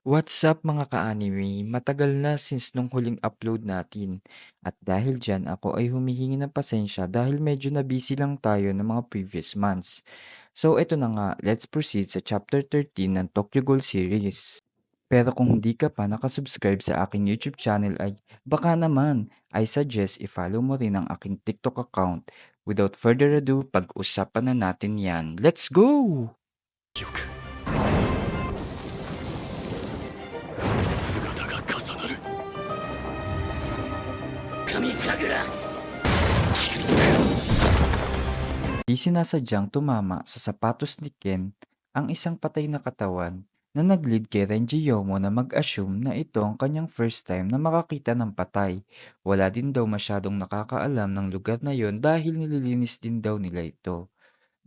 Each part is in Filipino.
What's up mga ka-anime? Matagal na since nung huling upload natin. At dahil dyan, ako ay humihingi ng pasensya dahil medyo na busy lang tayo ng mga previous months. So eto na nga, let's proceed sa chapter 13 ng Tokyo Ghoul series. Pero kung hindi ka pa nakasubscribe sa aking YouTube channel ay baka naman, I suggest i-follow mo rin ang aking TikTok account. Without further ado, pag-usapan na natin yan. Let's go! 記憶姿が重なる神神楽 Di sinasadyang tumama sa sapatos ni Ken ang isang patay na katawan na nag-lead kay Renji Yomo na mag-assume na ito ang kanyang first time na makakita ng patay. Wala din daw masyadong nakakaalam ng lugar na yon dahil nililinis din daw nila ito.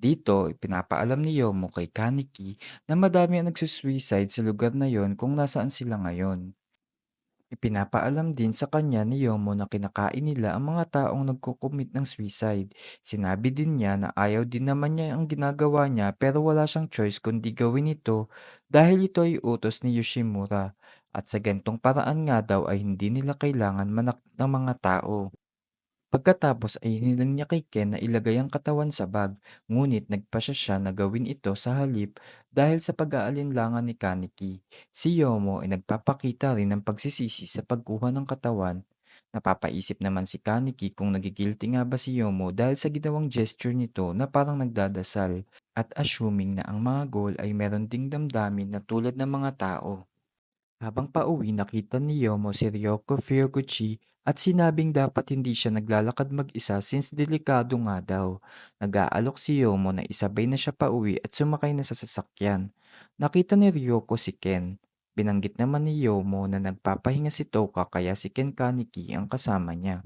Dito, ipinapaalam ni Yomo kay Kaneki na madami ang nagsusuicide sa lugar na yon kung nasaan sila ngayon. Ipinapaalam din sa kanya ni Yomo na kinakain nila ang mga taong nagko-commit ng suicide. Sinabi din niya na ayaw din naman niya ang ginagawa niya pero wala siyang choice kundi gawin ito dahil ito ay utos ni Yoshimura. At sa gantong paraan nga daw ay hindi nila kailangan manak ng mga tao. Pagkatapos ay hiniling niya kay Ken na ilagay ang katawan sa bag, ngunit nagpasya siya na gawin ito sa halip dahil sa pag-aalinlangan ni Kaneki. Si Yomo ay nagpapakita rin ng pagsisisi sa pagkuha ng katawan. Napapaisip naman si Kaneki kung nagigilty nga ba si Yomo dahil sa ginawang gesture nito na parang nagdadasal at assuming na ang mga goal ay meron ding damdamin na tulad ng mga tao. Habang pauwi nakita ni Yomo si Ryoko Fyoguchi at sinabing dapat hindi siya naglalakad mag-isa since delikado nga daw. Nag-aalok si Yomo na isabay na siya pauwi at sumakay na sa sasakyan. Nakita ni Ryoko si Ken. Binanggit naman ni Yomo na nagpapahinga si Toka kaya si Ken Kaneki ang kasama niya.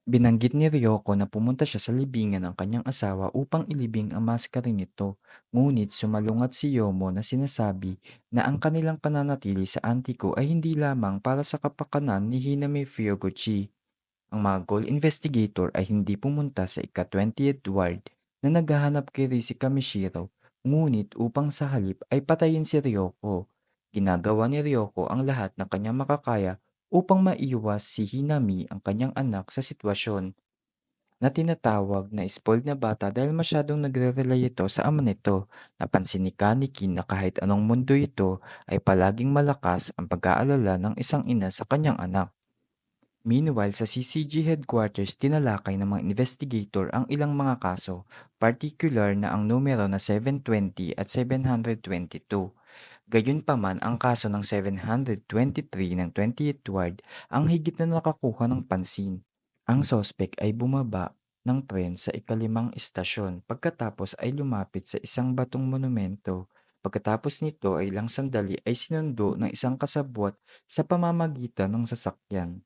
Binanggit ni Ryoko na pumunta siya sa libingan ng kanyang asawa upang ilibing ang maskara nito, ngunit sumalungat si Yomo na sinasabi na ang kanilang pananatili sa Antico ay hindi lamang para sa kapakanan ni Hiname Fyoguchi. Ang mga goal investigator ay hindi pumunta sa ika-20th ward na naghahanap kay Rishi Kamishiro, ngunit upang sa halip ay patayin si Ryoko. Ginagawa ni Ryoko ang lahat ng kanyang makakaya upang maiwas si Hinami ang kanyang anak sa sitwasyon na tinatawag na spoiled na bata dahil masyadong nagre-rely ito sa ama nito. Napansin ni Kaneki na kahit anong mundo ito ay palaging malakas ang pag-aalala ng isang ina sa kanyang anak. Meanwhile, sa CCG headquarters, tinalakay ng mga investigator ang ilang mga kaso, particular na ang numero na 720 at 722. Gayunpaman, ang kaso ng 723 ng 20th Ward ang higit na nakakuha ng pansin. Ang sospek ay bumaba ng tren sa ikalimang istasyon pagkatapos ay lumapit sa isang batong monumento. Pagkatapos nito ay ilang sandali ay sinundo ng isang kasabwat sa pamamagitan ng sasakyan.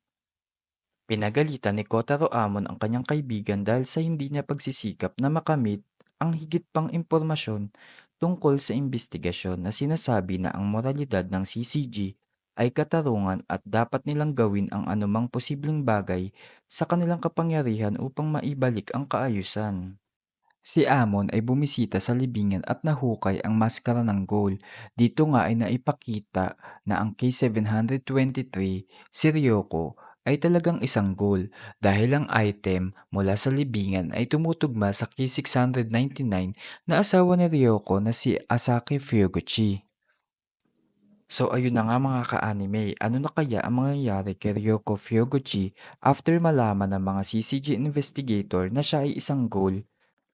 Pinagalitan ni Kotaro Amon ang kanyang kaibigan dahil sa hindi niya pagsisikap na makamit ang higit pang impormasyon tungkol sa investigasyon na sinasabi na ang moralidad ng CCG ay katarungan at dapat nilang gawin ang anumang posibleng bagay sa kanilang kapangyarihan upang maibalik ang kaayusan. Si Amon ay bumisita sa libingan at nahukay ang maskara ng gold. Dito nga ay naipakita na ang K723 si Ryoko ay talagang isang goal dahil ang item mula sa libingan ay tumutugma sa K699 na asawa ni Ryoko na si Asaki Fyoguchi. So ayun na nga mga ka-anime, ano na kaya ang mangyayari kay Ryoko Fyoguchi after malaman ng mga CCG investigator na siya ay isang goal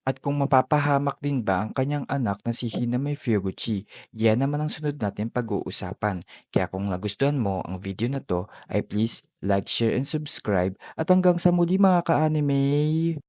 at kung mapapahamak din ba ang kanyang anak na si Hiname Fyoguchi, yan naman ang sunod natin pag-uusapan. Kaya kung nagustuhan mo ang video na to, ay please like, share, and subscribe. At hanggang sa muli mga ka-anime!